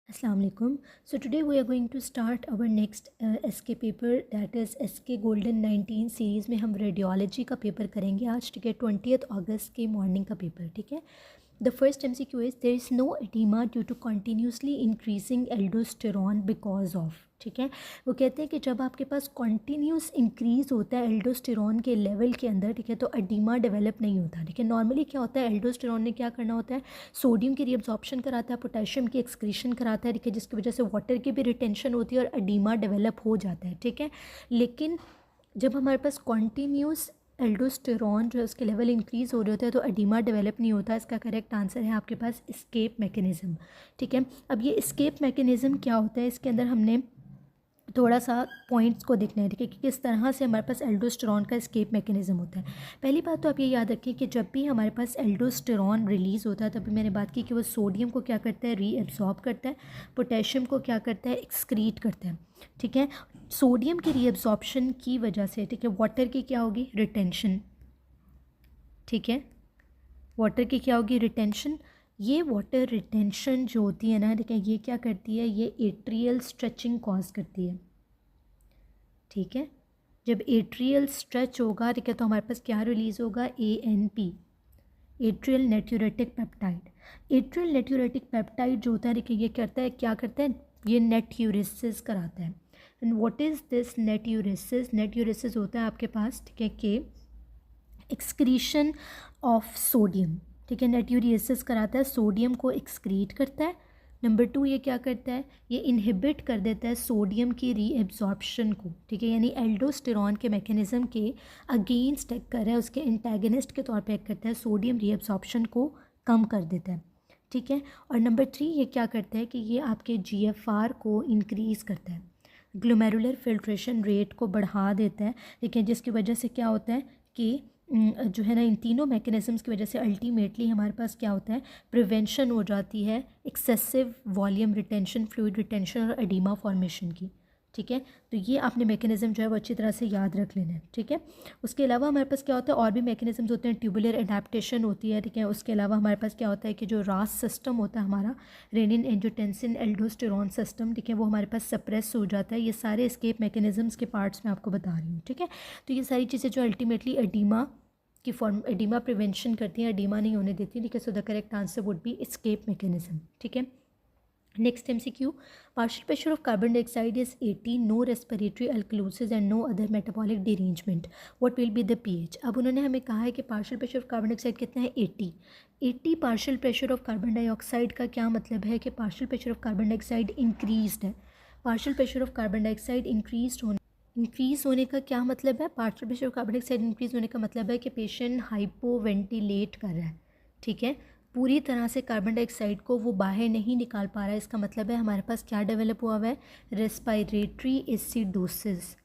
Assalamu alaikum. So today we are going to start our next SK paper, that is SK Golden 19 series में हम radiology का paper करेंगे आज, ठीक है। 20 अगस्त के मॉर्निंग का पेपर, ठीक है। The first MCQ is there is no oedema due to continuously increasing aldosterone because of, ठीक है। वो कहते हैं कि जब आपके पास कॉन्टीन्यूस इंक्रीज़ होता है एल्डोस्टेरॉन के लेवल के अंदर, ठीक है, तो एडिमा डेवलप नहीं होता, ठीक है। नॉर्मली क्या होता है, एल्डोस्टेरॉन ने क्या करना होता है, सोडियम की रीअब्जॉर्प्शन कराता है, पोटेशियम की एक्सक्रीशन कराता है, ठीक है, जिसकी वजह से वाटर की भी रिटेंशन होती है और एडिमा डेवलप हो जाता है, ठीक है। लेकिन जब हमारे पास कॉन्टीन्यूस एल्डोस्टेरॉन जो है उसके लेवल इंक्रीज़ हो रहे होते हैं तो एडिमा डेवलप नहीं होता। इसका करेक्ट आंसर है आपके पास एस्केप मैकेनिज़्म, ठीक है। अब ये एस्केप मैकेनिज़्म क्या होता है, इसके अंदर हमने थोड़ा सा पॉइंट्स को देखना है, ठीक है, कि किस तरह से हमारे पास एल्डोस्टेरॉन का एस्केप मैकेनिज़्म होता है। पहली बात तो आप ये याद रखें कि जब भी हमारे पास एल्डोस्टेरॉन रिलीज़ होता है तभी मैंने बात की कि वो सोडियम को क्या करता है, रीएब्जॉर्ब करता है, पोटेशियम को क्या करता है, एक्सक्रीट करता है, ठीक है। सोडियम की रीएब्जॉर्प्शन की वजह से, ठीक है, वाटर की क्या होगी, रिटेंशन, ठीक है, वाटर की क्या होगी, रिटेंशन। ये वाटर रिटेंशन जो होती है ना, ठीक है, ये क्या करती है, ये एट्रियल स्ट्रेचिंग कॉज करती है, ठीक है। जब एट्रियल स्ट्रेच होगा, ठीक है, तो हमारे पास क्या रिलीज़ होगा, ANP, atrial natriuretic peptide. Atrial natriuretic peptide जो होता है, ठीक है, ये करता है, क्या करता है, ये नेट्यूरेसिस कराता है। एंड व्हाट इज़ दिस नेट्यूरेसिस, नेट्यूरेसिस होता है आपके पास, ठीक है, कि एक्सक्रीशन ऑफ सोडियम, ठीक है, नेट्यूरियसिस कराता है, सोडियम को एक्सक्रीट करता है। नंबर 2 ये क्या करता है, ये इनहिबिट कर देता है सोडियम की रीएब्जॉर्प्शन को, ठीक है, यानी एल्डोस्टेरॉन के मैकेनिज्म के अगेंस्ट एक्ट कर रहा है, उसके एंटागनिस्ट के तौर पे एक्ट करता है, सोडियम रीएब्जॉर्प्शन को कम कर देता है, ठीक है। और नंबर 3 ये क्या करता है कि ये आपके GFR को इंक्रीज़ करता है, ग्लोमेरुलर फिल्ट्रेशन रेट को बढ़ा देता है, ठीक है, जिसकी वजह से क्या होता है कि जो है ना, इन तीनों मैकेनिज़म्स की वजह से अल्टीमेटली हमारे पास क्या होता है, प्रिवेंशन हो जाती है excessive volume retention, fluid retention और एडिमा फॉर्मेशन की, ठीक है। तो ये आपने मैकेनिज़्म जो है वो अच्छी तरह से याद रख लेना है, ठीक है। उसके अलावा हमारे पास क्या होता है, और भी मैकेनिज़म्स होते हैं, ट्यूबुलर एडेप्टेशन होती है, ठीक है। उसके अलावा हमारे पास क्या होता है कि जो रास सिस्टम होता है हमारा, रेनिन एंजियोटेंसिन एल्डोस्टेरॉन सिस्टम, ठीक है, वो हमारे पास सप्रेस हो जाता है। ये सारे एस्केप मैकेनिज़म्स के पार्ट्स मैं आपको बता रही हूँ, ठीक है। तो ये सारी चीज़ें जो अल्टीमेटली एडिमा की फॉर्म, एडिमा प्रिवेंशन करती हैं, एडिमा नहीं होने देती, ठीक है। So the correct answer would be escape mechanism, ठीक है। Next MCQ, partial pressure of carbon dioxide is 80, no respiratory alkalosis and no other metabolic derangement, what will be the pH। अब उन्होंने हमें कहा है कि partial pressure of carbon dioxide कितना है, 80 partial pressure of carbon dioxide का क्या मतलब है कि partial pressure of carbon dioxide increased है। Partial pressure of carbon dioxide increase होने का क्या मतलब है, partial pressure of carbon dioxide increase होने का मतलब है कि पेशेंट हाइपोवेंटिलेट कर रहा है, ठीक है, पूरी तरह से कार्बन डाइऑक्साइड को वो बाहर नहीं निकाल पा रहा है। इसका मतलब है हमारे पास क्या डेवलप हुआ हुआ है, रेस्पायरेटरी एसिडोसिस,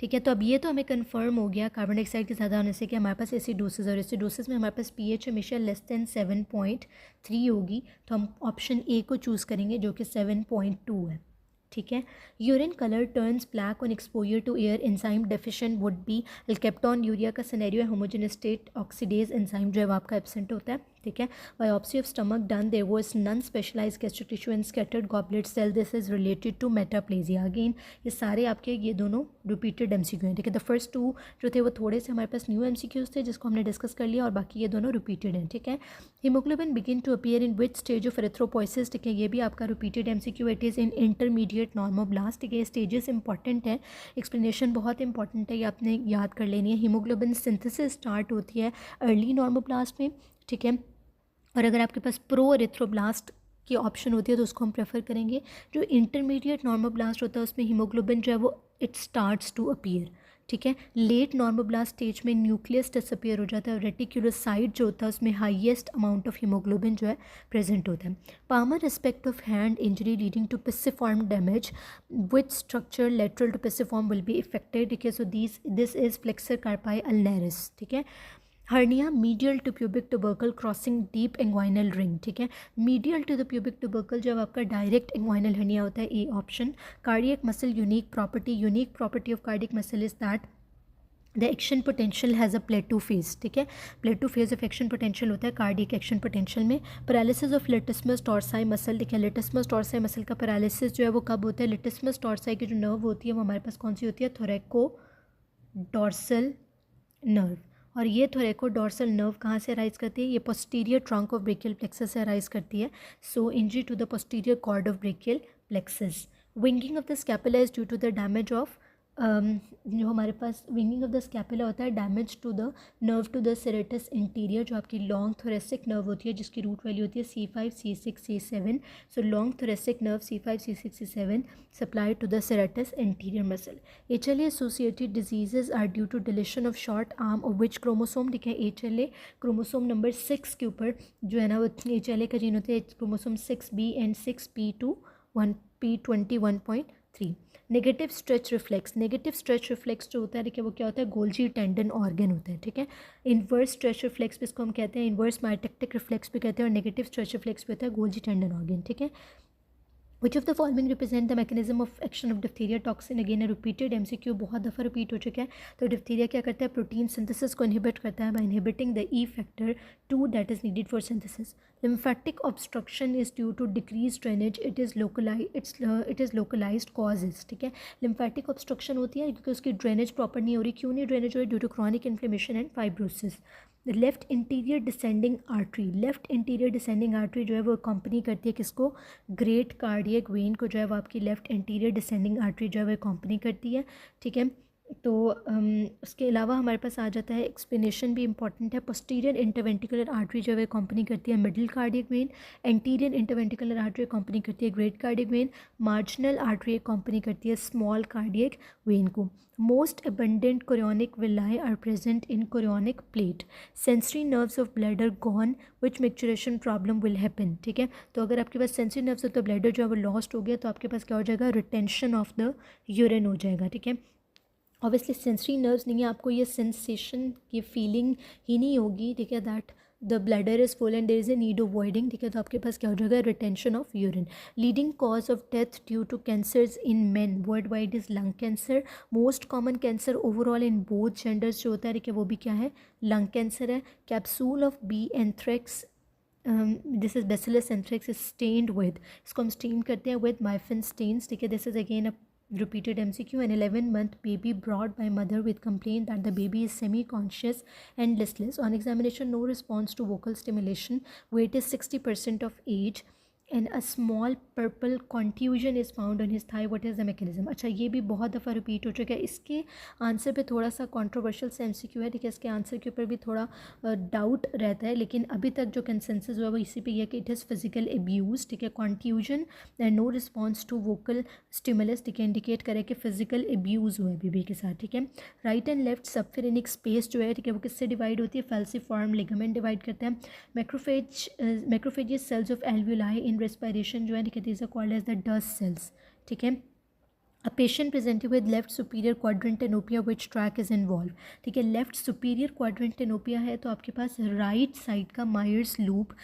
ठीक है। तो अब ये तो हमें कंफर्म हो गया कार्बन डाइऑक्साइड के ज़्यादा होने से कि हमारे पास एसिडोसिस, और एसिडोसिस में हमारे पास pH हमेशा <7.3 होगी, तो हम ऑप्शन A को चूज़ करेंगे जो कि 7.2 है, ठीक है। Urine colour turns black on exposure to air, enzyme deficient would be, alkaptonuria का सिनेरियो है, होमोजेनस स्टेट ऑक्सीडेज एंजाइम जो है वो आपका एब्सेंट होता है, ठीक है। Biopsy of stomach done, there was non specialized gastric tissue and scattered goblet cell, this is related to metaplasia. Again ये सारे आपके ये दोनों रिपीटेड MCQ हैं, ठीक है। द फर्स्ट 2 जो थे वो थोड़े से हमारे पास न्यू MCQs थे जिसको हमने डिस्कस कर लिया, और बाकी ये दोनों रिपीटेड हैं, ठीक है। Haemoglobin begin to appear in which stage of erythropoiesis, ठीक है, ये भी आपका repeated MCQ, it is in intermediate normoblast, ठीक है। स्टेजेस इंपॉर्टेंट है, एक्सप्लेनेशन बहुत इंपॉर्टेंट है, ये आपने याद कर लेनी है। हीमोग्लोबिन सिंथेसिस स्टार्ट होती है अर्ली नॉर्मोब्लास्ट में, ठीक है, और अगर आपके पास प्रो एरिथ्रोब्लास्ट की ऑप्शन होती है तो उसको हम प्रेफर करेंगे। जो इंटरमीडिएट नॉर्मोब्लास्ट होता है उसमें हीमोग्लोबिन जो है वो इट स्टार्ट्स टू अपीयर, ठीक है। लेट नॉर्मोब्लास्ट स्टेज में न्यूक्लियस डिसअपीयर हो जाता है, और रेटिकुलोसाइट जो होता है उसमें हाईएस्ट अमाउंट ऑफ हीमोग्लोबिन जो है प्रेजेंट होता है। Palmar respect of hand injury leading to pisiform damage, which structure lateral to pisiform will be affected, ठीक है। So this is flexor carpi ulnaris, ठीक है। Hernia medial to pubic tubercle crossing deep inguinal ring, ठीक है। Medial to the pubic tubercle जब आपका direct inguinal hernia होता है, A option. Cardiac muscle unique property of cardiac muscle is that the action potential has a Plato phase, ठीक है। प्लेटो phase of action potential होता है कार्डियक एक्शन पोटेंशियल में। Paralysis of latissimus टॉर्साई muscle, ठीक है। Latissimus टॉर्साई muscle का paralysis जो है वो कब होता है? लेटिसमस टॉर्साई की जो नर्व होती है वो हमारे पास कौन सी होती है? थोरैको डॉर्सल नर्व। और ये थोरैको डॉर्सल नर्व कहाँ से अराइज करती है? ये posterior trunk of brachial plexus से अराइज करती है। So injury to the posterior cord of brachial plexus. Winging of the scapula is due to the damage of जो हमारे पास विंगिंग ऑफ द स्कैपुला होता है, damage to the nerve to the serratus anterior, जो आपकी long thoracic nerve होती है जिसकी रूट वैल्यू होती है C5 C6 C7। So long thoracic nerve C5 C6 C7 supply to the serratus anterior muscle. HLA associated diseases are due to deletion of short arm of which chromosome, ठीक है। HLA chromosome number 6 के ऊपर जो है ना वो HLA का gene होता है chromosome 6B and 6P2 1P21.3। Negative stretch reflex, negative stretch reflex जो होता है देखिए वो क्या होता है? गोल्जी टेंडन ऑर्गन होता है, ठीक है। इन्वर्स स्ट्रेच रिफ्लेक्स भी इसको हम कहते हैं, इन्वर्स मायोटेक्टिक रिफ्लेक्स भी कहते हैं, और नेगेटिव स्ट्रेच रिफ्लेक्स भी होता है गोल्जी टेंडन ऑर्गन, ठीक है। विच of the following represent the mechanism of action of diphtheria toxin? Again repeated MCQ बहुत दफ़ा रिपीट हो चुका है। तो डिप्थीरिया क्या करता है? प्रोटीन सिंथेसिस को इनहिबिट करता है by inhibiting the E factor 2 that is needed for synthesis. Lymphatic obstruction is due to decrease drainage, it is localized causes, ठीक है। लिम्फेटिक ऑब्स्ट्रक्शन होती है क्योंकि उसकी ड्रेनेज प्रॉपर नहीं हो रही। क्यों नहीं ड्रेनेज हो रही? Due to chronic inflammation and fibrosis. Left anterior descending artery, left anterior descending artery जो है वो कंपनी करती है किसको? ग्रेट कार्डियक वेन को जो है वो आपकी लेफ्ट इंटीरियर डिसेंडिंग आर्टरी जो है वो कंपनी करती है, ठीक है। तो उसके अलावा हमारे पास आ जाता है एक्सप्लेनेशन भी इंपॉर्टेंट है। पोस्टीरियर इंटरवेंट्रिकुलर आर्टरी जो है कंपनी करती है middle cardiac vein. Anterior interventricular artery company करती है great cardiac vein. Marginal artery company करती है स्मॉल कार्डियक वेन को। Most abundant chorionic villi are present in chorionic plate. Sensory nerves of bladder gone which maturation problem will happen, ठीक है। तो अगर आपके पास sensory nerves of the bladder जो है वो लॉस्ट हो गया तो आपके पास क्या हो जाएगा? रिटेंशन ऑफ द यूरिन हो जाएगा, ठीक है। ऑब्वियसली सेंसरी नर्व्स नहीं है, आपको ये सेंसेशन की फीलिंग ही नहीं होगी, ठीक है, that the bladder is full and there is a need of voiding, ठीक है। तो आपके पास क्या हो जाएगा? Retention of urine. Leading cause of death due to cancers in men worldwide is lung cancer. Most common cancer overall in both genders जो होता है देखिए वो भी क्या है? लंग कैंसर है। Capsule of B anthrax, this is bacillus anthrax is stained with, इसको हम स्टेन करते हैं विद माइफिन स्टेन्स, ठीक है। This is again a repeated MCQ. An 11-month baby brought by mother with complaint that the baby is semi-conscious and listless. On examination, no response to vocal stimulation. Weight is 60% of age. And a small purple contusion is found on his thigh. What is the mechanism? अच्छा ये भी बहुत दफ़ा repeat हो चुका है। इसके answer पे थोड़ा सा कंट्रोवर्शियल सा MCQ है, ठीक है। इसके आंसर के ऊपर भी थोड़ा डाउट रहता है, लेकिन अभी तक जो कंसेंसस हुआ वो इसी पे है कि इट इज़ फिजिकल एब्यूज़, ठीक है। Contusion and no response to vocal stimulus, ठीक है, इंडिकेट करे कि फिजिकल एब्यूज़ हुआ है बेबी के साथ, ठीक है। राइट एंड लेफ्ट सबफेरेनिक स्पेस जो है, ठीक है, वो किससे डिवाइड होती है? फैल्सिफॉर्म लिगामेंट डिवाइड करते हैं। Macrophages cells of alveoli in respiration जो है, ठीक है, these are called as the dust cells, ठीक है। A patient presented with left superior quadrantanopia which tract is involved, ठीक है। लेफ्ट सुपीरियर क्वाड्रेंट टेनोपिया है तो आपके पास राइट साइड का मायर्स लूप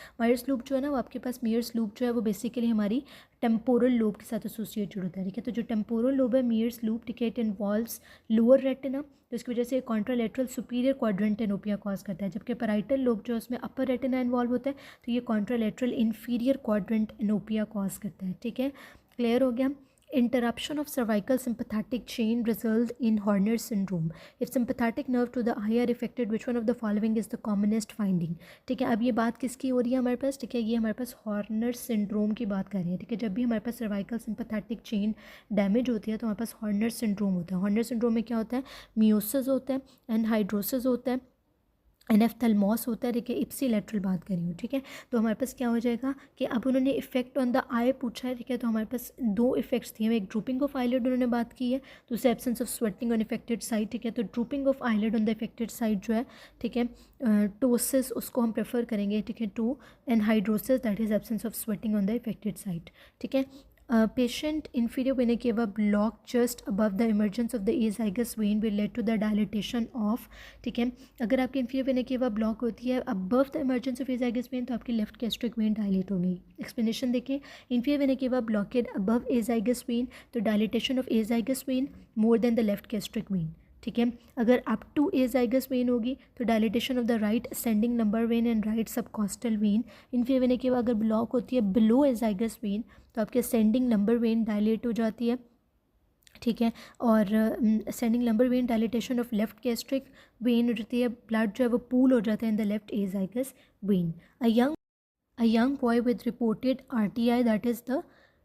जो है ना वो आपके पास मायर्स लूप जो है वो बेसिकली हमारी टेम्पोरल लोब के साथ एसोसिएटेड होता है, ठीक है। तो जो टेम्पोरल लोब है मायर्स लूप, ठीक है, इट इन्वॉल्व्स लोअर रेटिना, तो इसकी वजह से कॉन्ट्रालेटरल सुपीरियर क्वाड्रेंट टेनोपिया कॉज करता है। जबकि पैराइटल लोब जो है उसमें अपर रेटिना इन्वॉल्व होता है तो ये कॉन्ट्रालेटरल इन्फीरियर क्वाड्रेंट टेनोपिया कॉज करता है, ठीक है। क्लियर हो गया? Interruption of cervical sympathetic chain result in Horner syndrome. If sympathetic nerve to the eye are affected, which one of the following is the commonest finding? ठीक है, अब ये बात किसकी हो रही है हमारे पास? ठीक है, ये हमारे पास हॉर्नर सिंड्रोम की बात कर रही है, ठीक है। जब भी हमारे पास सर्वाइकल सिंपैथेटिक चेन डैमेज होती है तो हमारे पास हॉर्नर सिंड्रोम होता है। हॉर्नर सिंड्रोम में क्या होता है? मियोसिस होता है, एनहाइड्रोसिस होता है, एनेफ्थेल्मोस होता है, ठीक है। इप्सी लेटरल बात करी हूँ, ठीक है। तो हमारे पास क्या हो जाएगा कि अब उन्होंने इफेक्ट ऑन द आई पूछा है, ठीक है। तो हमारे पास दो इफेक्ट्स थे, एक ड्रूपिंग ऑफ आईलिड उन्होंने बात की है, दूसरे absence of sweating on affected side, ठीक है। तो drooping of eyelid on the affected side जो है, ठीक है, टोसिस उसको हम प्रेफर करेंगे, ठीक है, to anhidrosis that is absence of sweating on the affected side, ठीक है। Patient inferior vena cava block just above the emergence of the azygous vein will lead to the dilatation of, ठीक है। अगर आपकी inferior vena cava block होती है above the emergence of azygous vein तो आपकी लेफ्ट gastric vein dilate होगी। Explanation देखिए, inferior vena cava blockade above azygous vein तो dilatation of azygous vein more than the left gastric vein, ठीक है। अगर अप टू एजाइगस वेन होगी तो dilatation of the right ascending lumbar vein and right subcostal vein. Inferior के बाद अगर block होती है बिलो एजाइगस वेन तो आपके असेंडिंग नंबर वेन डायलेट हो जाती है, ठीक है। और ascending lumbar when dilatation of left gastric when हो जाती है, ब्लड जो है वो पूल हो जाता है in the left azygos when. A young boy with reported RTI, that is the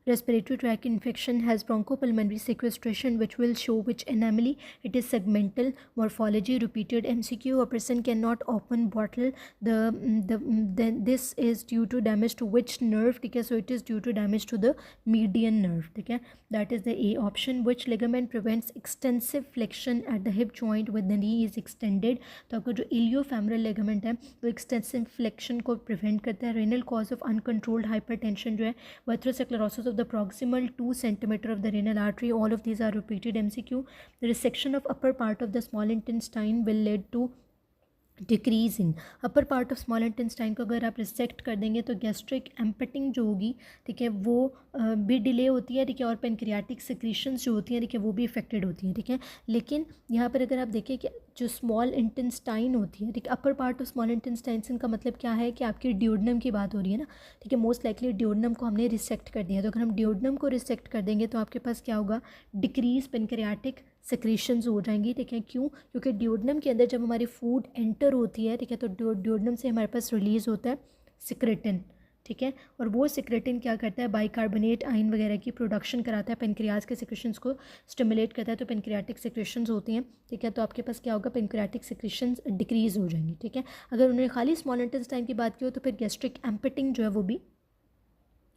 respiratory tract infection, has bronchopulmonary sequestration which will show which anomaly. It is segmental morphology. Repeated MCQ. A person cannot open bottle. Then this is due to damage to which nerve? Okay, so it is due to damage to the median nerve. Okay, that is the A option. Which ligament prevents extensive flexion at the hip joint when the knee is extended? तो आपका जो इलियोफेमरल ligament है वो extensive flexion को prevent करता है। Renal cause of uncontrolled hypertension जो है वो atherosclerosis of the proximal 2 centimeter of the renal artery. All of these are repeated MCQ. The resection of upper part of the small intestine will lead to decrease in upper part of small intestine को अगर आप रिसेक्ट कर देंगे तो gastric एम्पेटिंग जो होगी, ठीक है, वो भी डिले होती है, ठीक है, और पेनक्रियाटिक सिक्रीशंस जो होती हैं, ठीक है, वो भी इफेक्टेड होती हैं, ठीक है। लेकिन यहाँ पर अगर आप देखें कि जो स्मॉल इंटेस्टाइन होती है, ठीक है, upper part of small intestine का मतलब क्या है कि आपकी ड्यूडनम की बात हो रही है ना, ठीक है, मोस्ट लाइकली ड्यूडनम को हमने रिसेक्ट कर दिया। तो अगर हम ड्यूडनम को रिसेक्ट कर देंगे तो आपके पास क्या होगा, डिक्रीज पेनक्रियाटिक सिक्रीशंस हो जाएंगी, ठीक है। क्यों? क्योंकि ड्यूडनम के अंदर जब हमारी फूड एंटर होती है, ठीक है, तो ड्यूडनम से हमारे पास रिलीज़ होता है सिक्रेटिन, ठीक है, और वो सिक्रेटिन क्या करता है, बाइकार्बोनेट आयन वगैरह की प्रोडक्शन कराता है, पेनक्रियाज के सिक्रेशंस को स्टिमुलेट करता है, तो पेनक्रियाटिक सिक्रेशंस होती हैं, ठीक है। तो आपके पास क्या होगा, पेनक्रियाटिक सिक्रेशंस डिक्रीज हो जाएंगी, ठीक है। अगर उन्होंने खाली स्मॉल इंटेस्टाइन की बात की हो तो फिर गैस्ट्रिक एम्पेटिंग जो है वो भी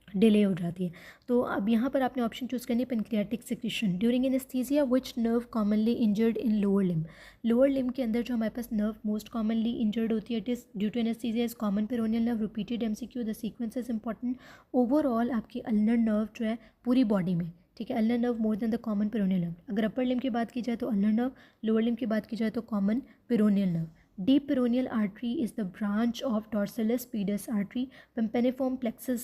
डिले हो जाती है। तो अब यहाँ पर आपने ऑप्शन चूज़ करनी है pancreatic secretion. During anaesthesia which nerve commonly injured in lower limb? Lower limb के अंदर जो हमारे पास नर्व मोस्ट कॉमनली इंजर्ड होती है, it is due to anaesthesia is common peroneal nerve. Repeated MCQ, the sequence is important. Overall आपकी ulnar nerve जो है पूरी बॉडी में, ठीक है, ulnar nerve more than the common peroneal nerve. अगर अपर लिम्ब की बात की जाए तो अल्नर नर्व, लोअर लिम्ब की बात की जाए तो common peroneal nerve. Deep peroneal artery is the branch of dorsalis pedis artery. Tympaniform plexus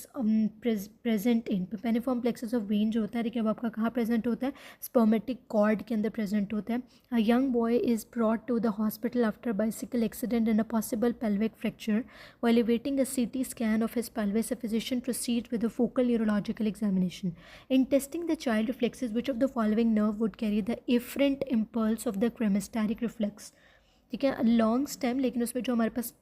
present in tympaniform plexus of vein जो होता है, देखिए अब आपका कहाँ प्रेजेंट होता है, spermatic cord के अंदर प्रेजेंट होता है। A young boy is brought to the hospital after bicycle accident and a possible pelvic fracture. While awaiting a CT scan of his pelvis, a physician proceeds with a focal neurological examination. In testing the child reflexes, which of the following nerve would carry the efferent impulse of the cremasteric reflex? ठीक है, long stem, लेकिन उसमें जो हमारे पास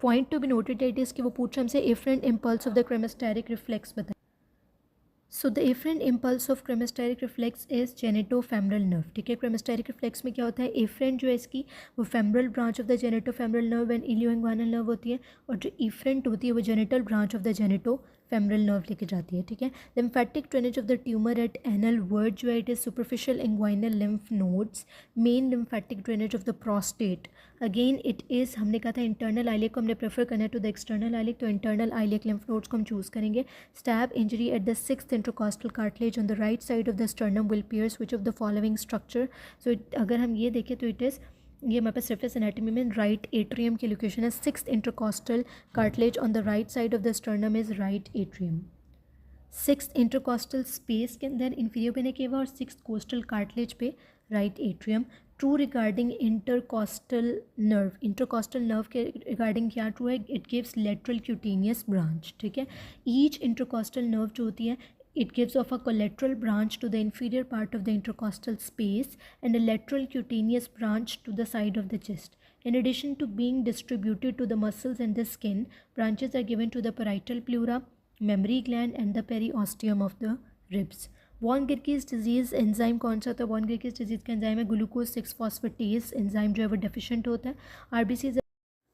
point to be noted it is कि वो पूछा हमसे efferent impulse of the cremasteric reflex बताएं। So the efferent impulse of cremasteric reflex is genitofemoral nerve, ठीक है। क्रेमेस्टेरिक रिफ्लेक्स में क्या होता है, एफरेंट जो है इसकी वो femoral branch of the genitofemoral nerve and ilioinguinal nerve होती है, और जो इफरेंट होती है वो genital branch of the genitofemoral nerve लेके जाती है, ठीक है। Lymphatic drainage of the tumour at anal verge जो है it is superficial inguinal lymph nodes. Main lymphatic drainage of the prostate, again it is, हमने कहा था इंटरनल आइलेक को हमने प्रेफर करना है टू द एक्सटर्नल आइलेक, तो इंटरनल आइलेक लिम्फ नोड्स को हम चूज़ करेंगे। Stab injury at the 6th intercostal cartilage on the right side of the sternum will pierce which of the following structure? So अगर हम ये देखें तो इट इज़, ये हमारे पास सरफेस एनाटॉमी में राइट एट्रियम की लोकेशन है। 6th intercostal cartilage on the right side of the sternum is right atrium. 6th intercostal space के अंदर इंफीरियर वेना केवा और 6th कोस्टल कार्टिलेज पे right atrium. True regarding intercostal nerve, intercostal nerve के regarding क्या true है, it gives lateral cutaneous branch, ठीक है। Each intercostal nerve जो होती है it gives off a collateral branch to the inferior part of the intercostal space and a lateral cutaneous branch to the side of the chest. In addition to being distributed to the muscles and the skin, branches are given to the parietal pleura, mammary gland and the periosteum of the ribs. Von Gierke's disease enzyme कौन सा होता है? Von Gierke's disease का enzyme है glucose 6 phosphatase enzyme जो है वो deficient होता है।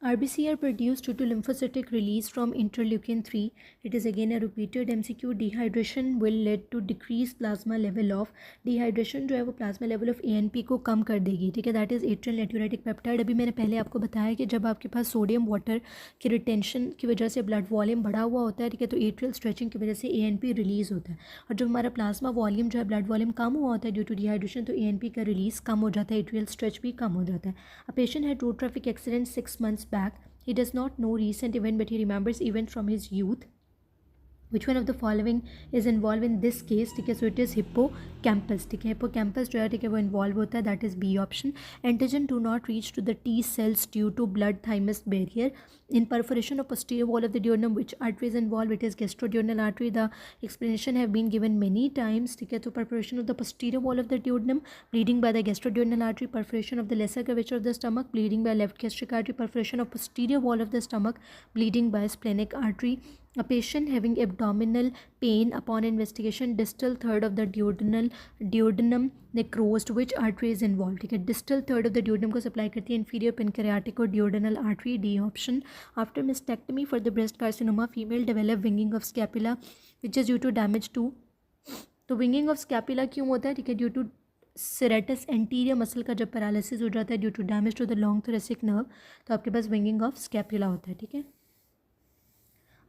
RBC are produced due to lymphocytic release from interleukin 3. It is again a repeated MCQ. Dehydration will lead to decreased plasma level of, dehydration जो है वो plasma level of ANP को कम कर देगी, ठीक है, that is atrial natriuretic peptide। अभी मैंने पहले आपको बताया कि जब आपके पास सोडियम वाटर की रिटेंशन की वजह से ब्लड वॉल्यूम बढ़ा हुआ होता है, ठीक है, तो एट्रियल स्ट्रेचिंग की वजह से ANP रिलीज़ होता है, और जब हमारा प्लाज्मा वॉल्यूम जो है ब्लड वॉल्यूम कम हुआ होता है ड्यू टू डिहाइड्रेशन, तो ANP का रिलीज़ कम हो जाता है, एट्रियल स्ट्रेच भी कम हो जाता है। A patient had road traffic accident 6 months back. He does not know recent event but he remembers event from his youth. Which one of the following is involve in this case, ठीक है. So it is hippocampus, ठीक है. Hippocampus जो है, ठीक है, वो involve होता है, that is B option. Antigen do not reach to the T cells due to blood thymus barrier in perforation of posterior wall of the duodenum. Which artery is involved? It is gastroduodenal artery. The explanation have been given many times, ठीक है. तो perforation of the posterior wall of the duodenum, bleeding by the gastroduodenal artery, perforation of the lesser curvature of the stomach, bleeding by left gastric artery, perforation of posterior wall of the stomach, bleeding by splenic artery. A patient having abdominal pain upon investigation, distal third of the duodenum necrosed. Which artery is involved? ठीक है. distal third of the duodenum को supply करती है inferior pancreatic और duodenal artery, D option. After mastectomy for the breast carcinoma, female develop winging of scapula which is due to damage to. तो winging of scapula क्यों होता है? ठीक है. due to serratus anterior muscle का जब paralysis हो जाता है due to damage to the long thoracic nerve, तो आपके पास विंगिंग ऑफ स्कैपुला होता है, ठीक है.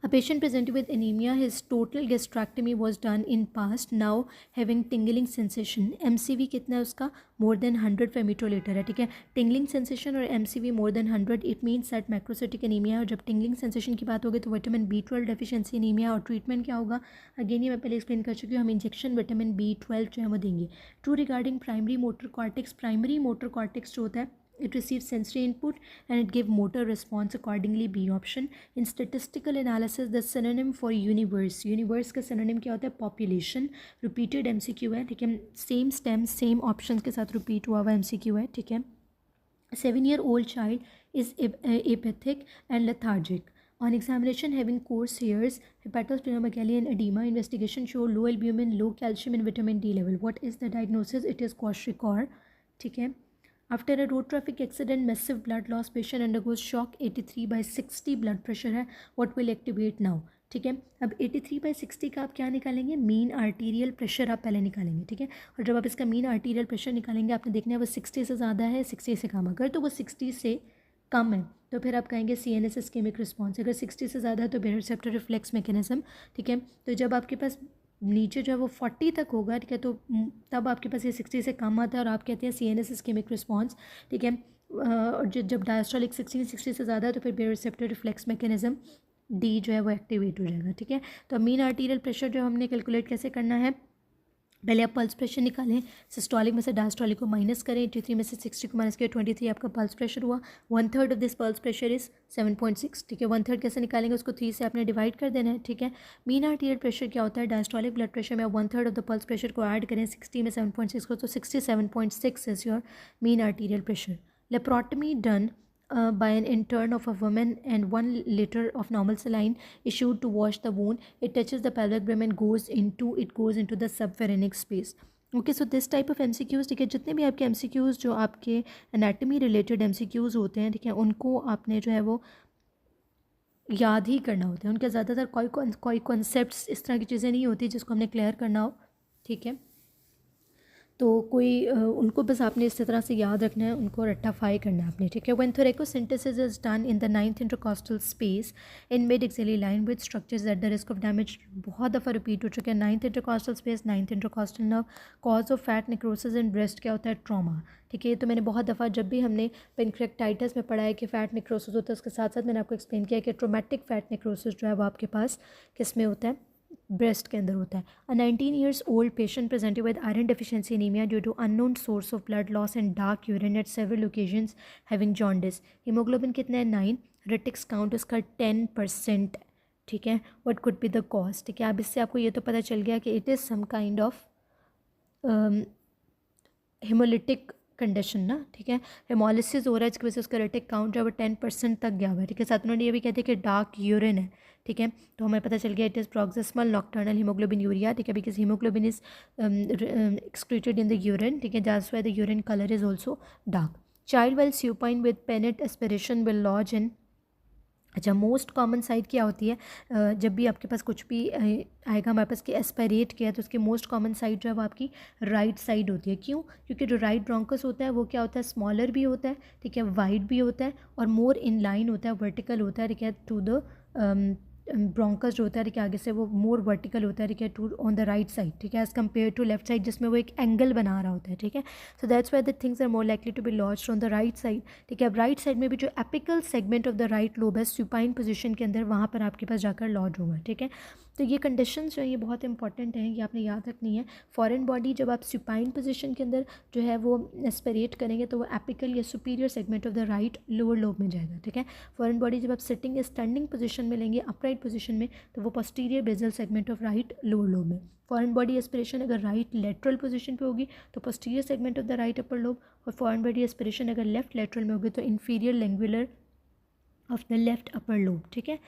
A patient presented with anemia, his total gastrectomy was done in past, now having tingling sensation. MCV कितना है उसका? More than 100 फेमिटोलीटर है, ठीक है. tingling sensation और MCV more than 100, it means that macrocytic anemia है. और जब tingling sensation की बात होगी तो विटामिन B12 डेफिशिएंसी अनीमिया. और ट्रीटमेंट क्या होगा? अगेन ये मैं पहले एक्सप्लेन कर चुकी हूँ. हम इंजेक्शन विटामिन B12 जो है वो देंगे. True regarding primary motor cortex, primary motor cortex जो होता है, it receives sensory input and it give motor response accordingly, B option. In statistical analysis, the synonym for universe का synonym क्या होता है? population. repeated MCQ है, ठीक है. same stem same options के साथ repeat हुआ हुआ MCQ है, ठीक है. 7-year-old child is apathic and lethargic. On examination, having coarse hairs, hepatosplenomegaly and edema. Investigation show low albumin, low calcium and vitamin D level. What is the diagnosis? It is kwashiorkor, ठीक है. After a road traffic accident, massive blood loss, patient undergoes shock. 83/60 blood pressure है. What will activate now? ठीक है. अब 83/60 का आप क्या निकालेंगे? मीन आर्टीरियल प्रेशर आप पहले निकालेंगे, ठीक है. और जब आप इसका मीन आर्टीरियल प्रेशर निकालेंगे, आपने देखना है वो 60 से ज़्यादा है, 60 से कम. अगर तो वो 60 से कम है तो फिर आप कहेंगे CNS इस्केमिक रिस्पॉन्स. अगर 60 से ज़्यादा है तो बेरोसेप्टर रिफ्लेक्स मैकेनिज्म, ठीक है. तो जब आपके पास नीचे जो है वो 40 तक होगा, ठीक है, तो तब आपके पास ये 60 से कम आता है और आप कहते हैं CNS इस्केमिक रिस्पॉन्स, ठीक है. और जब डायस्टोलिक 60 से ज़्यादा है तो फिर बेरोसेप्टर रिफ्लेक्स मैकेनिज्म D जो है वो एक्टिवेट हो जाएगा, ठीक है. तो मीन आर्टीरियल प्रेशर जो हमने कैलकुलेट कैसे करना है? पहले आप पल्स प्रेशर निकालें. सिस्टोलिक में से डायस्टोलिक को माइनस करें. 83 में से 60 को माइनस किया, 23 आपका पल्स प्रेशर हुआ. 1/3 of this pulse pressure is 7.6, ठीक है. 1/3 कैसे निकालेंगे? उसको 3 से आपने डिवाइड कर देना है, ठीक है. मीन आर्टीरियल प्रेशर क्या होता है? डायस्टोलिक ब्लड प्रेशर में 1/3 ऑफ द पल्स प्रेशर को ऐड करें 60 में 7.6 को, तो 67.6 is your mean arterial pressure. Laparotomy done by an intern of a woman and 1 liter of normal saline issued to wash the wound. It touches the pelvic brim and goes into the subpharynx space. Okay, so this type of MCQs, ठीक है. जितने भी आपके MCQs जो आपके anatomy related MCQs होते हैं, ठीक है, उनको आपने जो है वो याद ही करना होता है. उनके ज़्यादातर कोई कॉन्सेप्ट्स इस तरह की चीज़ें नहीं होती जिसको हमने क्लियर करना हो, ठीक है. तो कोई उनको बस आपने इस तरह से याद रखना है, उनको रेक्टिफाई करना है आपने, ठीक है. When thoracocentesis is done in the 9th intercostal space in mid axillary line with structures at the risk of damage. बहुत दफ़ा रिपीट हो चुका है. 9th intercostal space, 9th intercostal nerve. Cause of fat necrosis in breast क्या होता है? Trauma, ठीक है. तो मैंने बहुत दफ़ा जब भी हमने पेनक्रेक्टाइटिस में पढ़ा है कि फ़ैट नेक्रोसिस होता है, उसके साथ साथ मैंने आपको एक्सप्लेन किया कि ट्रोमेटिक फैट नेक्रोसिस जो है वो आपके पास किस में होता है? ब्रेस्ट के अंदर होता है. A 19 years old patient presented with iron deficiency anemia due to unknown source of blood loss and dark urine at several occasions, having jaundice. hemoglobin कितना है? 9. रेटिक्स काउंट उसका 10%, ठीक है. What could be the cause? ठीक है. अब इससे आपको ये तो पता चल गया कि it is some kind of hemolytic condition ना, ठीक है. हेमोलिसिस हो रहा है, इसकी वजह से उसका रेटिक काउंट है वो 10% तक गया हुआ है, ठीक है. साथ उन्होंने ये भी कहते हैं कि डार्क यूरिन है, ठीक है. तो हमें पता चल गया it is proximal nocturnal haemoglobinuria, ठीक है. Because haemoglobin is excreted in the urine, ठीक है. That's why the urine colour is also dark. Child well supine with peanut aspiration will lodge in. अच्छा, मोस्ट कॉमन साइड क्या होती है? जब भी आपके पास कुछ भी आएगा हमारे पास कि एस्पायरेट किया तो उसकी मोस्ट कॉमन साइड जो है वो आपकी राइट साइड होती है. क्यों? क्योंकि जो राइट ब्रोंकस होता है वो क्या होता है? स्मॉलर भी होता है, ठीक है, वाइड भी होता है और मोर इन लाइन होता है, वर्टिकल होता है, ठीक है, टू द ब्रोंकस जो होता है, ठीक है, आगे से वो मोर वर्टिकल होता है, ठीक है, to on the right side, ठीक है, as compare to left side जिसमें वो एक एंगल बना रहा होता है, ठीक है. So that's why the things are more likely to be lodged on the right side, ठीक है. अब राइट साइड में भी जो apical segment of the right lobe है सुपाइन पोजीशन के अंदर, वहाँ पर आपके पास जाकर लॉज होगा, ठीक है. तो ये कंडीशंस जो है ये बहुत इंपॉर्टेंट हैं, ये आपने याद रखनी है। फॉरेन बॉडी जब आप सुपाइन पोजीशन के अंदर जो है वो एस्पिरेट करेंगे तो वो एपिकल या superior segment of the right lower lobe में जाएगा, ठीक है। फॉरेन बॉडी जब आप सिटिंग या स्टैंडिंग पोजीशन में लेंगे, अपराइट पोजीशन में, तो वो posterior basal segment of right lower lobe में। फॉरेन बॉडी एस्पिरेशन अगर राइट लेटरल पोजीशन पे होगी तो posterior segment of the right upper lobe, और फॉरेन बॉडी एस्पिरेशन अगर लेफ्ट लेटरल में होगी तो inferior lingular of the left upper lobe, ठीक है।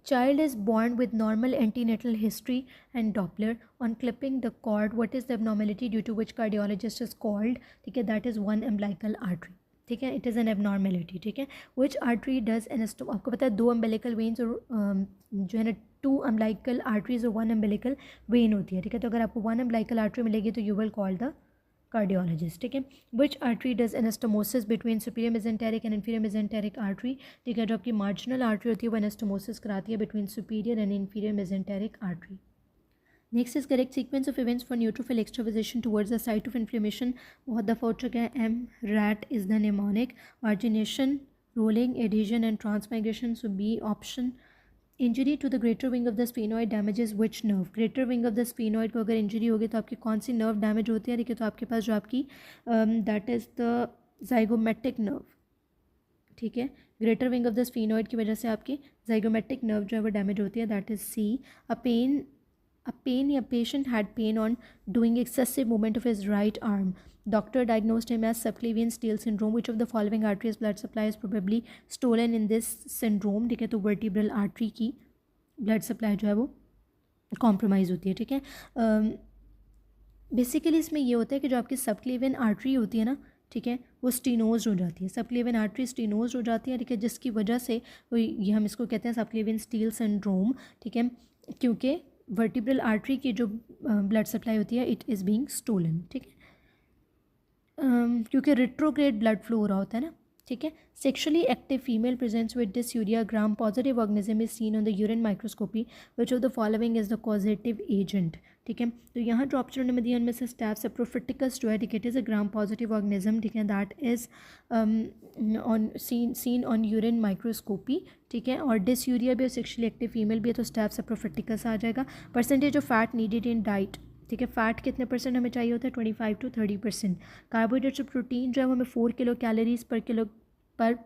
Child is born with normal antenatal history and Doppler. On clipping the cord, what is the abnormality due to which cardiologist is called? ठीक है, that is one umbilical artery. ठीक है, it is an abnormality. ठीक है, which artery does anastom, आपको पता है 2 umbilical veins और जो है ना 2 umbilical arteries और 1 umbilical vein होती है, ठीक है। तो अगर आपको 1 umbilical artery मिलेगी तो you will call the cardiologist, ठीक है। Which artery does anastomosis between superior mesenteric and inferior mesenteric artery, ठीक है। जो आपकी मार्जिनल आर्टरी होती है वो एनास्टोमोसिस कराती है between superior and inferior mesenteric artery. Next is correct sequence of events for neutrophil extravasation towards the site of inflammation, बहुत दफ़ा हो चुका है। M rat is the mnemonic, margination, rolling, adhesion and transmigration, so B option. Injury to the greater wing of the sphenoid damages which nerve, greater wing of the sphenoid को अगर injury होगी तो आपकी कौन सी नर्व डैमेज होती है, देखिए तो आपके पास जो आपकी that is the zygomatic nerve, ठीक है। Greater wing of the sphenoid की वजह से आपकी जाइगोमेटिक नर्व जो है वो डैमेज होती है, that is C. A pain या patient had pain on doing excessive movement of his right arm. Doctor diagnosed him as subclavian steal syndrome. Which of the following arteries blood supply is probably stolen in this syndrome? ठीक है, तो vertebral artery की blood supply जो है वो compromise होती है, ठीक है। बेसिकली इसमें ये होता है कि जो आपकी सबक्लेवियन आर्टरी होती है ना, ठीक है, वो स्टीनोज हो जाती है, सबक्लेवियन आर्टरी स्टीनोज हो जाती है, ठीक है, जिसकी वजह से वो ये हम इसको कहते हैं सबक्लेवियन स्टील सिंड्रोम, ठीक है, क्योंकि वर्टिब्रल आर्टरी की जो ब्लड सप्लाई होती है इट इज़ बीइंग स्टोलन, ठीक है, क्योंकि रिट्रोग्रेड ब्लड फ्लो हो रहा होता है ना, ठीक है। Sexually active female presents with dysuria gram positive organism is seen on the urine microscopy, which of the following is the causative agent, ठीक है। तो यहाँ जो ऑप्शन उन्होंने दिया उनमें से स्टैफ सेप्रोफिटिकस जो है, ठीक है, it is a gram positive organism, ठीक है, that is on seen on urine microscopy, ठीक है। और डिसयूरिया भी और सेक्शुअली एक्टिव फीमेल भी है तो स्टैफ सेप्रोफिटिकस आ जाएगा। Percentage of fat needed in diet, ठीक है, फैट कितने परसेंट हमें चाहिए होता है, 25 to 30%। कार्बोहाइड्रेट्स और प्रोटीन जो है वो हमें 4 किलो कैलोरीज पर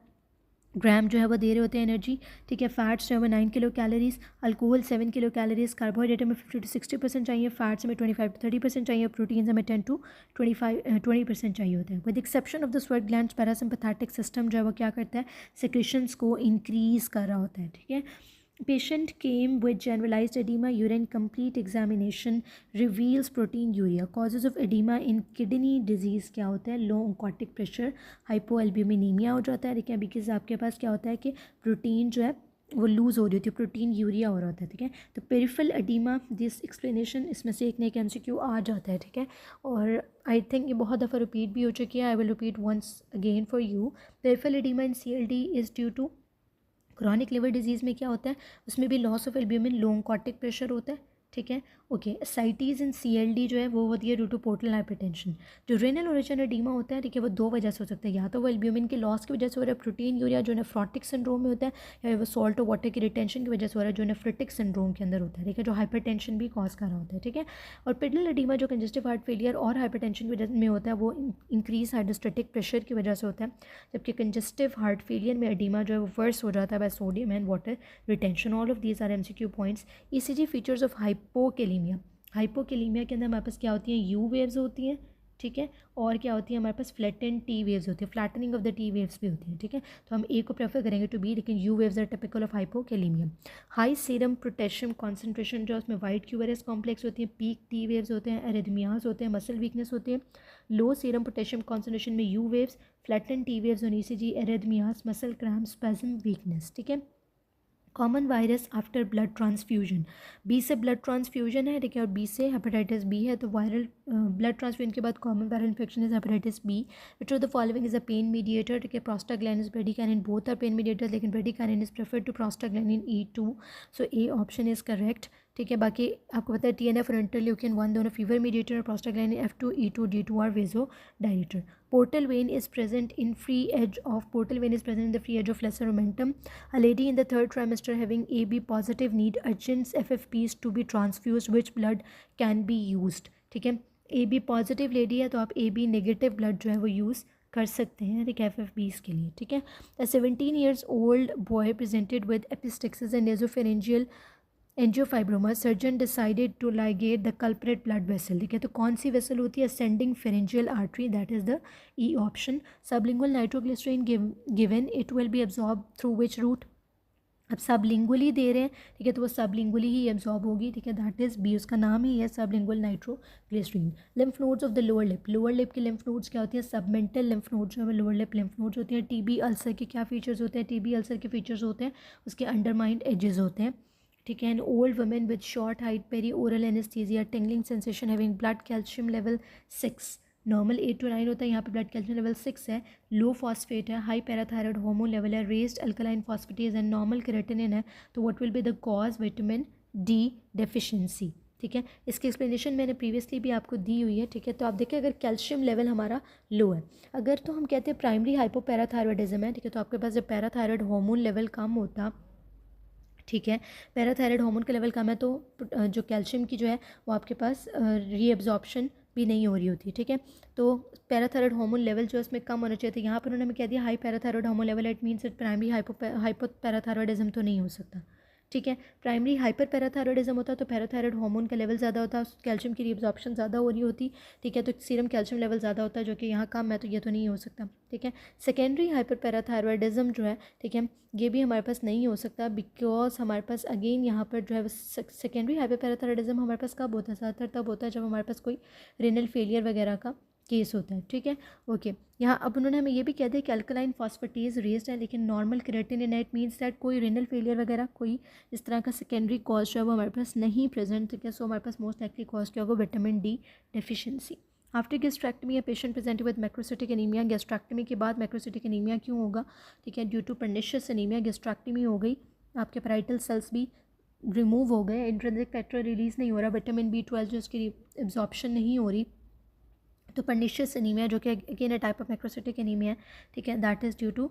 ग्राम जो है वो दे रहे होते हैं एनर्जी, ठीक है। फैट्स जो है वो 9 kilo calories, alcohol 7 kilo calories, carbohydrate में 50 to 60% चाहिए, फैट्स में 25 to 30% चाहिए, प्रोटीन हमें 10 to 20% चाहिए होता है। With exception of the sweat glands, parasympathetic system जो है वो क्या करता है, सिक्रेशंस को इंक्रीज कर रहा होता है, ठीक है। Patient came with generalized edema. Urine complete examination reveals proteinuria. Causes of edema in kidney disease क्या होता है, लो oncotic pressure, hypoalbuminemia हो जाता है, ठीक है, बिकॉज आपके पास क्या होता है कि प्रोटीन जो है वो लूज़ हो रही होती है, प्रोटीन यूरिया हो रहा होता है, ठीक है। तो पेरिफेरल एडिमा, दिस एक्सप्लेनेशन इसमें से एक ना एक MCQ आ जाता है, ठीक है। और आई थिंक ये बहुत दफ़ा रिपीट भी हो चुकी है, I will repeat once again for you. Peripheral oedema in CLD is due to chronic liver disease में क्या होता है, उसमें भी loss of albumin, low oncotic pressure होता है, ठीक है। ओके, एसाइटीज़ इन CLD जो है वो होती है ड्यू टू पोर्टल हाइपरटेंशन। जो रेनल ओरिजिन एडिमा होता है, ठीक है, वो 2 वजह से हो सकता है, या तो वो एल्ब्यूमिन के लॉस की वजह से हो रहा है, प्रोटीन यूरिया जो नेफ्रोटिक सिंड्रोम में होता है, या वो सॉल्ट और वाटर की रिटेंशन की वजह से हो रहा है जो नेफ्रोटिक सिंड्रोम के अंदर होता है, ठीक है, जो हाइपरटेंशन भी कॉज कर रहा होता है, ठीक है। और पेडल एडिमा जो कंजेस्टिव हार्ट फेलियर और हाइपरटेंशन की वजह में होता है वो इंक्रीज हाइड्रोस्टेटिक प्रेशर की वजह से होता है, जबकि कंजेस्टिव हार्ट फेलियर में एडिमा जो है वो वर्स हो जाता है by sodium and water retention. All of these are MCQ points. ECG features of hypokalaemia, hypokalaemia के अंदर हमारे पास क्या होती हैं, यू वेव्स होती हैं, ठीक है, और क्या होती है हमारे पास फ्लैटेंड टी वेव्स होती है, flattening of the T waves भी होती है, ठीक है। तो हम ए को प्रेफर करेंगे टू बी, लेकिन U waves are typical of hypokalaemia. High serum potassium concentration जो उसमें वाइट क्यूआरएस कॉम्प्लेक्स होती है, पीक टी वेव्स होते हैं, एरिथमियाज होते हैं, मसल वीकनेस होती है। लो सीरम पोटेशियम कॉन्सेंट्रेशन में U waves, flattened T waves और ECG, arrhythmias, muscle cramp, spasm, weakness, ठीक है। Common virus after blood transfusion, B से ब्लड ट्रांसफ्यूजन है, ठीक है, और बी से हेपेटाइटिस बी है, तो वायरल ब्लड ट्रांसफ्यूजन के बाद common viral infection is hepatitis B. Which of the following is a pain mediator, ठीक है, prostaglandin, bradykinin, both are pain mediator, लेकिन bradykinin is preferred to prostaglandin E2, so A option is correct. ठीक है। बाकी आपको पता है TNF और इंटरल्यूकिन 1 दोनों फीवर मीडिएटर और प्रोस्टाग्लैंडिन F2 E2 D2 और वेजो director. portal vein is present in the free edge of lesser momentum. A lady in the third trimester having AB positive need urgent FFPs to be transfused. Which blood can be used? ठीक है, AB positive lady है तो आप AB negative blood जो है वो use कर सकते हैं एक FFPs के लिए। ठीक है। A 17 years old boy presented with epistaxis and nasopharyngeal angiofibroma, surgeon decided to ligate the culprit blood vessel. ठीक है, तो कौन सी वेसल होती है? Ascending pharyngeal artery, that is the E option. Sublingual nitroglycerin given, it will be absorb through which route? अब sublingually दे रहे हैं, ठीक है, तो वो सबलिंगुअली ही एब्जॉर्ब होगी। ठीक है, दैट इज बी, उसका नाम ही है sublingual nitroglycerin. Lymph nodes of the lower lip की लिम्फ नोड्स क्या होती है? सबमेंटल लिम्फ नोड्स जो है लोअर लिप लिम्फ नोड्स होती हैं। टीबी अल्सर के क्या फीचर्स होते हैं? टीबी अल्सर के फीचर्स होते हैं उसके अंडरमाइंड एजेस होते हैं। ठीक है। An old women with short height, peri oral anaesthesia, tingling sensation, having blood calcium level 6, normal 8 to 9 होता है, यहाँ पे ब्लड कैल्शियम लेवल 6 है, लो फॉस्फेट है, हाई पैराथायरॉयड हार्मोन लेवल है, raised alkaline phosphatase and normal creatinine है, तो what will be the cause? Vitamin D deficiency. ठीक है, इसकी एक्सप्लेनेशन मैंने प्रीवियसली भी आपको दी हुई है। ठीक है, तो आप देखिए अगर कैल्शियम लेवल हमारा लो है, अगर तो हम कहते हैं प्राइमरी हाइपोपैराथायरॉयडिज्म है। ठीक है, तो आपके पास जब पैराथायरॉयड हार्मोन लेवल कम होता, ठीक है, पैराथायरॉयड हार्मोन का लेवल कम है तो जो कैल्शियम की जो है वो आपके पास रीएब्जॉर्प्शन भी नहीं हो रही होती। ठीक है, तो पैराथायरॉयड हार्मोन लेवल जो है उसमें कम होना चाहिए था, यहाँ पर उन्होंने कह दिया high parathyroid hormone level, it means primary hypoparathyroidism तो नहीं हो सकता। ठीक है, प्राइमरी हाइपर पैराथायरॉयडिज्म होता तो पैराथायरॉयड हार्मोन का लेवल ज़्यादा होता, कैल्शियम की रीअब्जॉर्प्शन ज़्यादा हो रही होती। ठीक है, तो सीरम कैल्शियम लेवल ज़्यादा होता है जो कि यहाँ कम है, तो ये तो नहीं हो सकता। ठीक है, सेकेंडरी हाइपर पैराथायरॉयडिज्म जो है, ठीक है, ये भी हमारे पास नहीं हो सकता बिकॉज हमारे पास अगेन यहाँ पर जो है सेकेंडरी हाइपर पैराथायरॉयडिज्म हमारे पास कब होता है? ज़्यादातर तब होता है जब हमारे पास कोई रेनल फेलियर वगैरह का केस होता है। ठीक है, ओके। यहाँ अब उन्होंने हमें ये भी कह दिया कि अल्कलाइन फॉस्फेटेज रेज्ड है लेकिन नॉर्मल क्रिएटिनिन है, इट मीन्स दैट कोई रेनल फेलियर वगैरह कोई इस तरह का सेकेंडरी कॉज जो है वो हमारे पास नहीं प्रेजेंट। ठीक है, सो हमारे पास मोस्ट लाइकली कॉज क्या होगा? Vitamin D deficiency. After gastrectomy, patient presented with macrocytic anaemia, gastrectomy के बाद मैक्रोसिटिक एनीमिया क्यों होगा? ठीक है, due to pernicious anaemia, gastrectomy हो गई, आपके पैराइटल सेल्स भी रिमूव हो गए, इंट्रिंसिक फैक्टर रिलीज़ नहीं हो रहा, विटामिन B12 जो उसकी एब्जॉर्प्शन नहीं हो रही, तो पर्निशियस एनीमिया जो कि again a type of macrocytic anaemia है। ठीक है, that is due to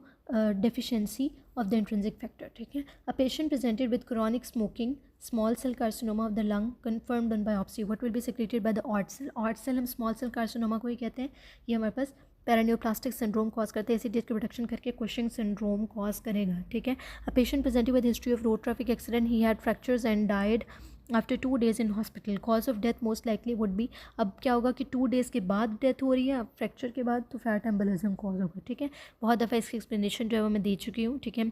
deficiency of the intrinsic factor. ठीक है, a patient presented with chronic smoking, small cell carcinoma of the lung confirmed on biopsy, what will be secreted by the oat cell? Oat cell हम small cell carcinoma को ही कहते हैं, ये हमारे पास paraneoplastic syndrome cause करते हैं, acidity की प्रोडक्शन करके कुशिंग सिंड्रोम कॉज करेगा। ठीक है, a patient presented with history of road traffic accident, he had fractures and died after 2 days in hospital, cause of death most likely would be, अब क्या होगा कि 2 days के बाद डेथ हो रही है, अब फ्रैक्चर के बाद तो फैट एम्बोलिज्म कॉज होगा। ठीक है, बहुत दफ़ा इसकी एक्सप्लेनेशन जो है वो मैं दे चुकी हूँ। ठीक है,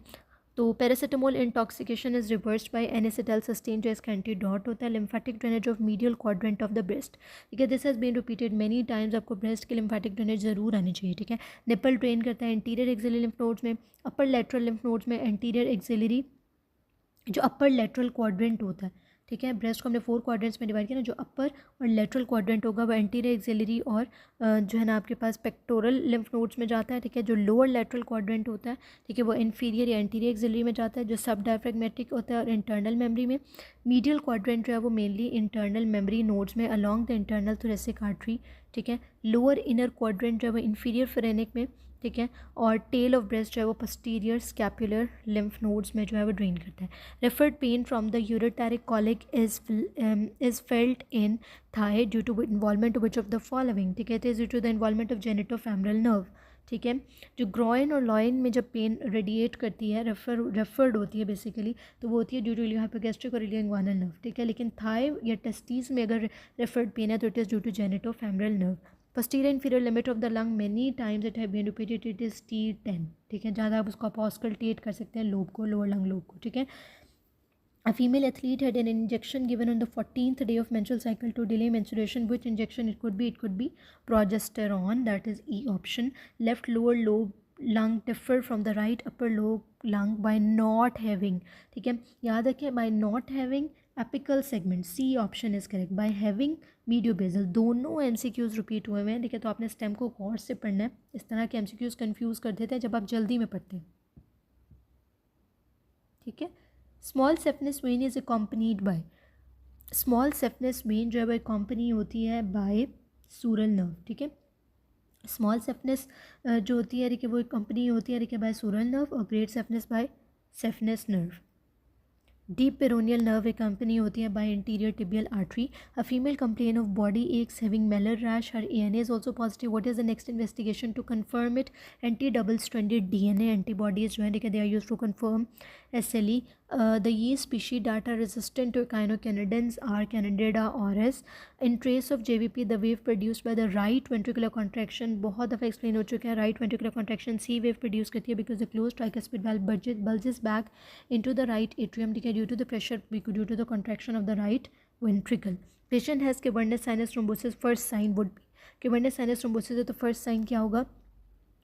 तो paracetamol intoxication is reversed by N acetyl cysteine जो इसका एंटीडोट होता है। Lymphatic drainage of medial quadrant of the breast, ठीक है, this has been repeated many times, आपको ब्रेस्ट की लिम्फेटिक ड्रेनेज ज़रूर आनी चाहिए। ठीक है, निपल ड्रेन करता है एंटीरियर एक्सिलरी लिम्फ नोड्स में, अपर लेटरल लिम्फ नोड्स में, एंटीरियर एक्सिलरी जो अपर लेटरल क्वाड्रेंट होता है। ठीक है, ब्रेस्ट को हमने 4 क्वाड्रेंट्स में डिवाइड किया ना, जो अपर और लेटरल क्वाड्रेंट होगा वो एंटीरियर एक्सिलरी और जो है ना आपके पास पेक्टोरल लिम्फ नोड्स में जाता है। ठीक है, जो लोअर लेटरल क्वाड्रेंट होता है, ठीक है, वो इन्फीरियर या एंटीरियर एक्सिलरी में जाता है, जो सब डायफ्रेगमेटिक होता है और इंटरनल मेमोरी में। मीडियल क्वाड्रेंट जो है वो मेनली इंटरनल मेमोरी नोड्स में along the internal thoracic artery. ठीक है, लोअर इनर क्वाड्रेंट जो है वो इन्फीरियर फेरेनिक में। ठीक है, और टेल ऑफ ब्रेस्ट जो है वो पोस्टीरियर स्कैपुलर लिम्फ नोड्स में जो है वो ड्रेन करता है। Referred pain from the ureteric colic is felt in thigh due to involvement which of the following? ठीक है, it is due to the involvement of genitofemoral nerve. ठीक है, जो ग्रॉइन और लॉइन में जब पेन रेडिएट करती है, रेफर्ड होती है बेसिकली, तो वो होती है ड्यू टू इलियोहाइपोगैस्ट्रिक और इलियोइंग्वानल नर्व। ठीक है, लेकिन थाई या टेस्टीज में अगर रेफर्ड पेन है तो it is due to genitofemoral nerve. posterior inferior limit of the lung many times it have been repeated, it is T10। ठीक है, ज़्यादा आप उसको अपॉस्कल्टेट कर सकते हैं लोब को, लोअर लंग लोब को। ठीक है, a female athlete had an injection given on the 14th day of menstrual cycle to delay menstruation. Which injection it could be? It could be progesterone, that is E option। left lower lobe lung differ from the right upper lobe lung by not having, ठीक है, याद रखें, by not having apical segment, C option is correct. By having medio basal, दोनों MCQs repeat हुए हैं। ठीक है, तो आपने स्टेम को गौर से पढ़ना है, इस तरह के एमसीक्यूज कंफ्यूज कर देते हैं जब आप जल्दी में पढ़ते हैं। ठीक है, small safeness when is accompanied by, small safeness when जो है वो कंपनी होती है बाय सूरल नर्व, ठीक है। स्मॉल सेफनेस जो होती है देखिए वो एक कंपनी होती है देखिए बाय सूरल नर्व, और great saphenous by saphenous nerve. Deep peroneal nerve एक कंपनी होती है by anterior tibial artery. A female complain of body aches having malar rash, her ANA is also positive. What is the next investigation to confirm it? Anti double stranded DNA antibodies जो है देखिए they are use to confirm SLE। The ये species that are resistant to echinocandins are Candida auris. In trace of JVP, the wave produced by the right ventricular contraction, बहुत दफ़ा explain हो चुका है, right ventricular contraction C wave produce करती है because the closed tricuspid valve bulges back into the right atrium, ठीक है, due to the pressure, due to the contraction of the right ventricle. Patient has cavernous sinus thrombosis. First sign would be cavernous sinus thrombosis है तो first sign क्या होगा?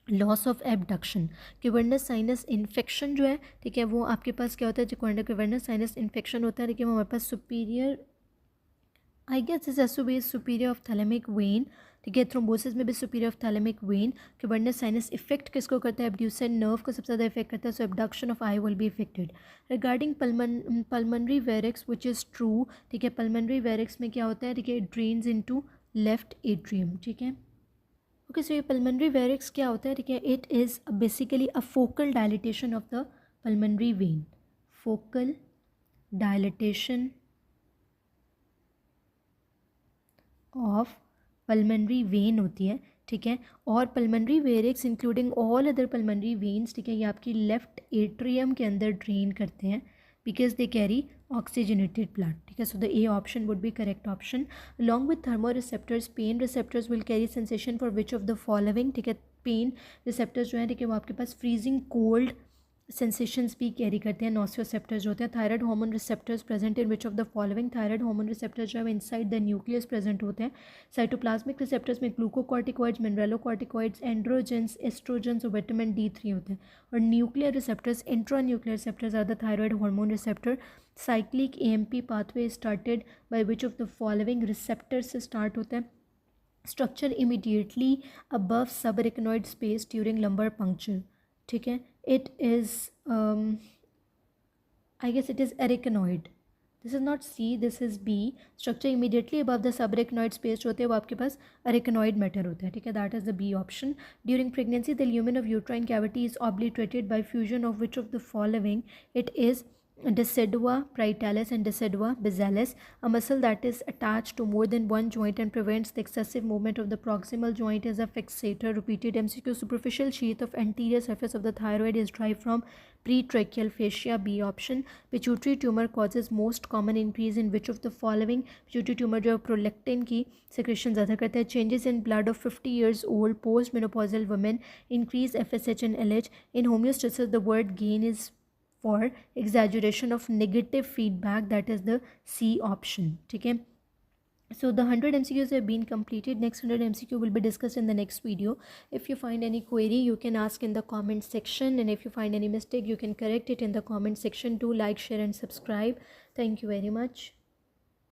Loss of abduction. Cavernous sinus infection जो है ठीक है वो आपके पास क्या होता है, जो क्यूवर्नस साइनस इन्फेक्शन होता है देखिए वो हमारे पास superior, I guess this has to be superior ophthalmic vein, ठीक है। थ्रोम्बोसिस में भी superior ophthalmic vein. Cavernous sinus affect किसको करता है? एब्ड्यूसेंट नर्व को सबसे ज़्यादा इफेक्ट करता है, so abduction of eye will be affected. Regarding pulmonary varix which is true, ठीक है। पल्मनरी वेरिक्स में क्या होता है देखिए, ड्रेन्स इनटू लेफ्ट एट्रियम, ठीक है। ओके, सो ये पल्मनरी वेरिक्स क्या होता है ठीक है, it is basically a focal dilatation of the pulmonary vein. Focal dilatation of pulmonary vein होती है, ठीक है। और pulmonary varix including all other pulmonary veins, ठीक है, ये आपकी लेफ्ट एट्रियम के अंदर ड्रेन करते हैं because they carry oxygenated blood, ठीक है। so the A option would be correct option. Along with thermoreceptors, pain receptors will carry sensation for which of the following, ठीक है। पेन रिसेप्टर्स जो है ठीक है वो आपके पास फ्रीजिंग कोल्ड सेंसेशंस भी कैरी करते हैं। नोसियोसेप्टर्स जो होते हैं। Thyroid hormone receptors present in which of the following? Thyroid hormone receptors जो है इनसाइड द न्यूक्लियस प्रेजेंट होते हैं। साइटोप्लाज्मिक रिसेप्टर्स में ग्लूकोकॉर्टिकॉइड्स, मिनरलोकॉर्टिकॉइड्स, एंड्रोजेंस, एस्ट्रोजेंस और विटामिन D3 होते हैं। और nuclear receptors, intra nuclear receptors are the thyroid hormone receptor. Cyclic AMP pathway started by which of the following? Receptor से start होता है। Structure immediately above subarachnoid space during lumbar puncture, ठीक है। It is I guess it is arachnoid. This is not C, this is B। Structure immediately above the subarachnoid space होते हैं वो आपके पास एरिकनॉइड matter होता है, ठीक है। That is the B option. During pregnancy the lumen of uterine cavity is obliterated bye fusion of which of the following? It is decidua britalis and decidua bizalis, a muscle that is attached to more than one joint and prevents the excessive movement of the proximal joint is a fixator. Repeated MCQ. Superficial sheath of anterior surface of the thyroid is derived from pretracheal fascia, B option. Pituitary tumor causes most common increase in which of the following? pituitary tumor जो prolactin की secretion ज़्यादा करता है। changes in blood of 50 years old post menopausal women increase FSH and LH. In homeostasis the word gain is for exaggeration of negative feedback, that is the C option, ठीक है। So the 100 MCQs have been completed. Next 100 MCQ will be discussed in the next video. If you find any query you can ask in the comment section, and if you find any mistake you can correct it in the comment section. Do like, share and subscribe. Thank you very much.